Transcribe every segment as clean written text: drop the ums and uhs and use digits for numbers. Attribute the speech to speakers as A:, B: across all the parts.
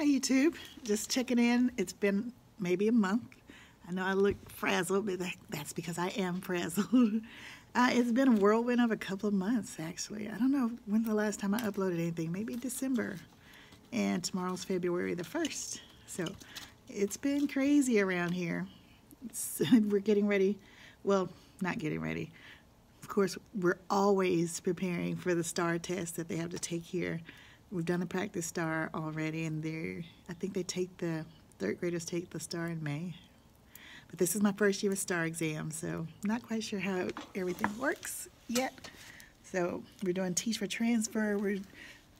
A: Hi YouTube, just checking in. It's been maybe a month. I know I look frazzled, but that's because I am frazzled. It's been a whirlwind of a couple of months actually. I don't know when's the last time I uploaded anything, maybe December. And tomorrow's February the 1st. So it's been crazy around here. We're getting ready, well, not getting ready. Of course, we're always preparing for the STAR test that they have to take here. We've done the practice STAR already, and I think third graders take the STAR in May. But this is my first year of STAR exam, so not quite sure how everything works yet. So we're doing Teach for Transfer.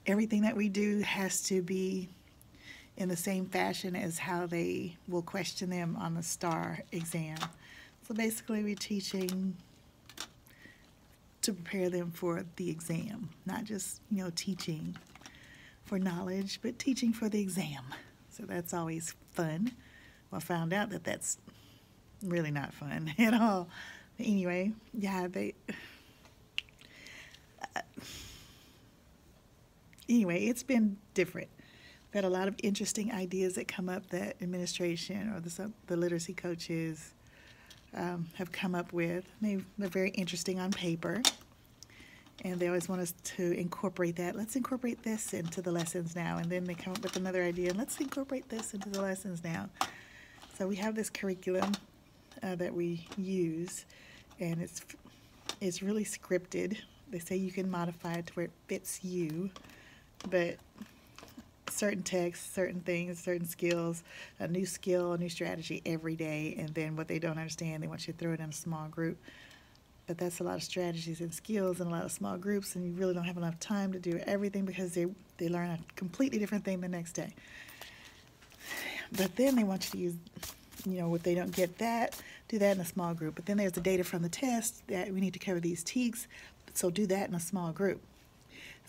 A: Everything that we do has to be in the same fashion as how they will question them on the STAR exam. So basically we're teaching to prepare them for the exam, not just, teaching for knowledge, but teaching for the exam. So that's always fun. Well, I found out that that's really not fun at all. But anyway, yeah, anyway, it's been different. We've had a lot of interesting ideas that come up that administration or the literacy coaches have come up with. They're very interesting on paper. And they always want us to incorporate that. Let's incorporate this into the lessons now. And then they come up with another idea. Let's incorporate this into the lessons now. So we have this curriculum that we use. And it's really scripted. They say you can modify it to where it fits you. But certain texts, certain things, certain skills, a new skill, a new strategy every day. And then what they don't understand, they want you to throw it in a small group. But that's a lot of strategies and skills in a lot of small groups, and you really don't have enough time to do everything because they learn a completely different thing the next day. But then they want you to use, if they don't get that, do that in a small group. But then there's the data from the test that we need to cover these TEKs, so do that in a small group.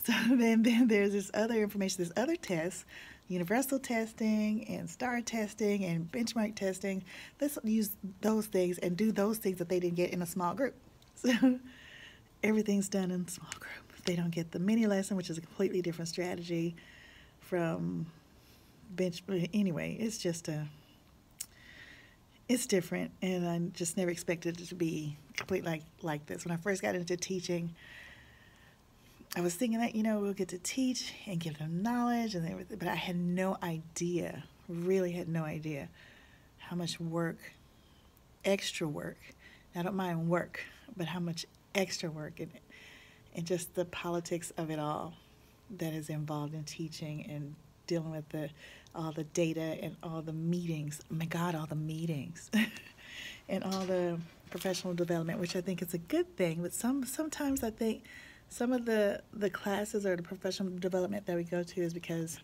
A: So then there's this other information, this other tests, universal testing and STAR testing and benchmark testing. Let's use those things and do those things that they didn't get in a small group. So everything's done in a small group. They don't get the mini lesson, which is a completely different strategy from anyway, it's just it's different, and I just never expected it to be completely like this. When I first got into teaching, I was thinking that, we'll get to teach and give them knowledge and everything, but I had no idea, really had no idea how much work, extra work. I don't mind work, but how much extra work and just the politics of it all that is involved in teaching and dealing with all the data and all the meetings. Oh my God, all the meetings and all the professional development, which I think is a good thing. But sometimes I think some of the classes or the professional development that we go to is because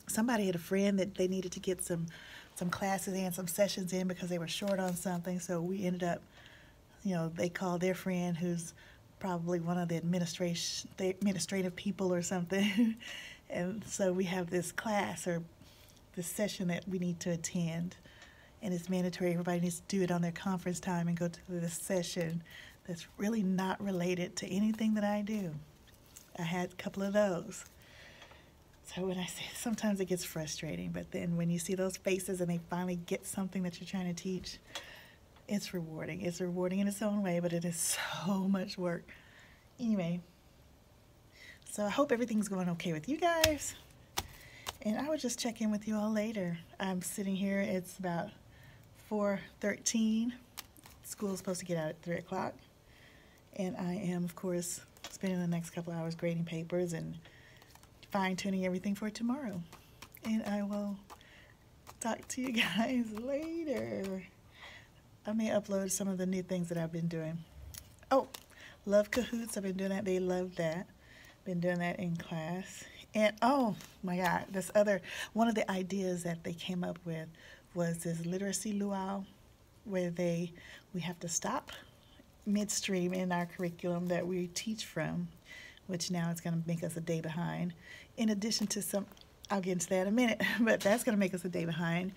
A: somebody had a friend that they needed to get some classes in, some sessions in because they were short on something. So we ended up, they called their friend who's probably one of the administrative people or something. And so we have this class or this session that we need to attend. And it's mandatory. Everybody needs to do it on their conference time and go to this session that's really not related to anything that I do. I had a couple of those. So when I say sometimes it gets frustrating, but then when you see those faces and they finally get something that you're trying to teach, it's rewarding. It's rewarding in its own way, but it is so much work. Anyway, so I hope everything's going okay with you guys. And I would just check in with you all later. I'm sitting here, it's about 4:13. School's supposed to get out at 3 o'clock. And I am, of course, spending the next couple hours grading papers and fine-tuning everything for tomorrow. And I will talk to you guys later. I may upload some of the new things that I've been doing. Oh, Love Cahoots, I've been doing that. They love that. Been doing that in class. And oh my God, one of the ideas that they came up with was this literacy luau, where we have to stop midstream in our curriculum that we teach from, which now is going to make us a day behind. In addition to I'll get into that in a minute, but that's going to make us a day behind.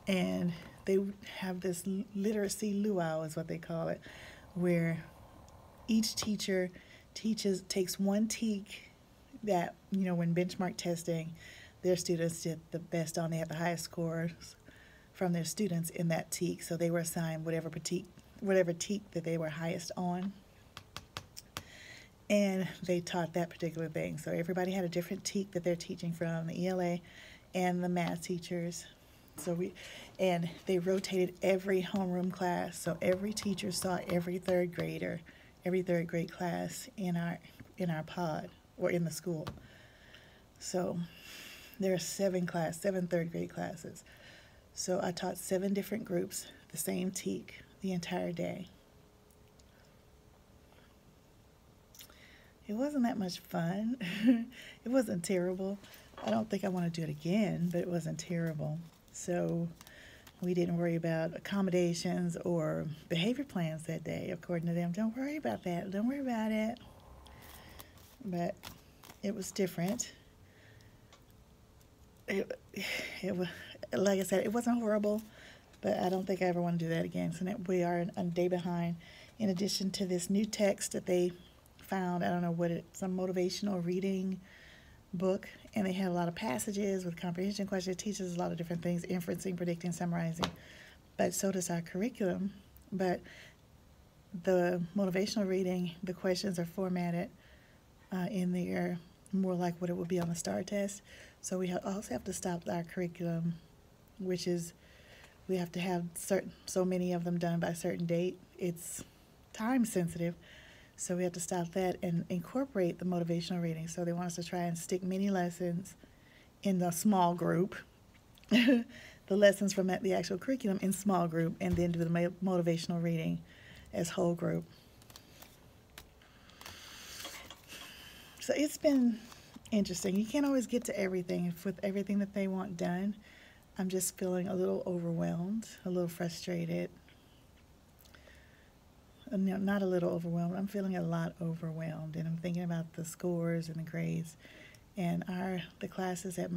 A: And they have this literacy luau is what they call it, where each teacher takes one TEK that, when benchmark testing, their students did the best on. They had the highest scores from their students in that TEK, so they were assigned whatever TEK that they were highest on, and they taught that particular thing. So everybody had a different TEK that they're teaching from, the ELA and the math teachers. And they rotated every homeroom class, so every teacher saw every third grade class in our pod or in the school. So there are 7 third grade classes. So I taught 7 different groups, the same TEK, the entire day. It wasn't that much fun. It wasn't terrible. I don't think I want to do it again, but it wasn't terrible. So we didn't worry about accommodations or behavior plans that day, according to them. Don't worry about that. Don't worry about it. But it was different. It was, like I said, it wasn't horrible, but I don't think I ever want to do that again. So we are a day behind. In addition to this new text that they found, I don't know what some motivational reading book, and they had a lot of passages with comprehension questions. It teaches a lot of different things: inferencing, predicting, summarizing. But so does our curriculum. But the motivational reading, the questions are formatted in there more like what it would be on the STAR test. So we also have to stop our curriculum, which is we have to have so many of them done by a certain date. It's time sensitive. So we have to stop that and incorporate the motivational reading. So they want us to try and stick mini lessons in the small group, the lessons from the actual curriculum in small group, and then do the motivational reading as whole group. So it's been interesting. You can't always get to everything with everything that they want done. I'm just feeling a little overwhelmed, a little frustrated. No, not a little overwhelmed. I'm feeling a lot overwhelmed, and I'm thinking about the scores and the grades, and the classes that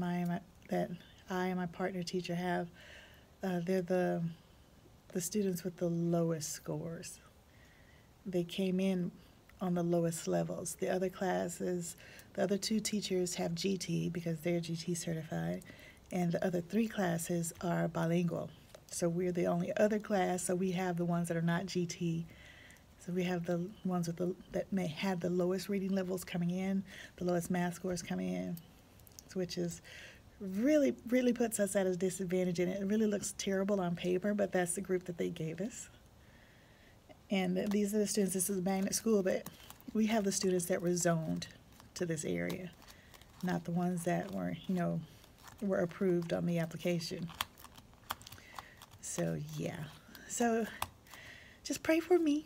A: I and my partner teacher have. They're the students with the lowest scores. They came in on the lowest levels. The other classes, the other 2 teachers have GT because they're GT certified, and the other 3 classes are bilingual. So we're the only other class. So we have the ones that are not GT. So we have the ones that may have the lowest reading levels coming in, the lowest math scores coming in, which is really puts us at a disadvantage, and it really looks terrible on paper, but that's the group that they gave us. And these are the students. This is a magnet school, but we have the students that were zoned to this area, not the ones that were approved on the application. So yeah, so just pray for me.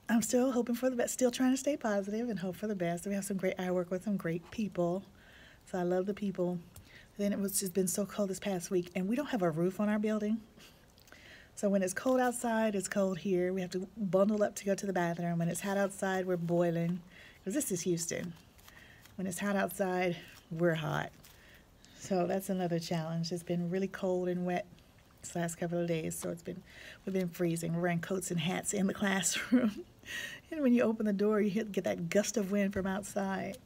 A: I'm still hoping for the best, still trying to stay positive and hope for the best. I work with some great people, so I love the people. Then it's just been so cold this past week, and we don't have a roof on our building. So when it's cold outside, it's cold here. We have to bundle up to go to the bathroom. When it's hot outside, we're boiling, because this is Houston. When it's hot outside, we're hot. So that's another challenge. It's been really cold and wet this last couple of days, so we've been freezing. We're wearing coats and hats in the classroom. And when you open the door, you get that gust of wind from outside.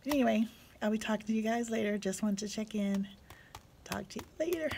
A: But anyway, I'll be talking to you guys later. Just wanted to check in. Talk to you later.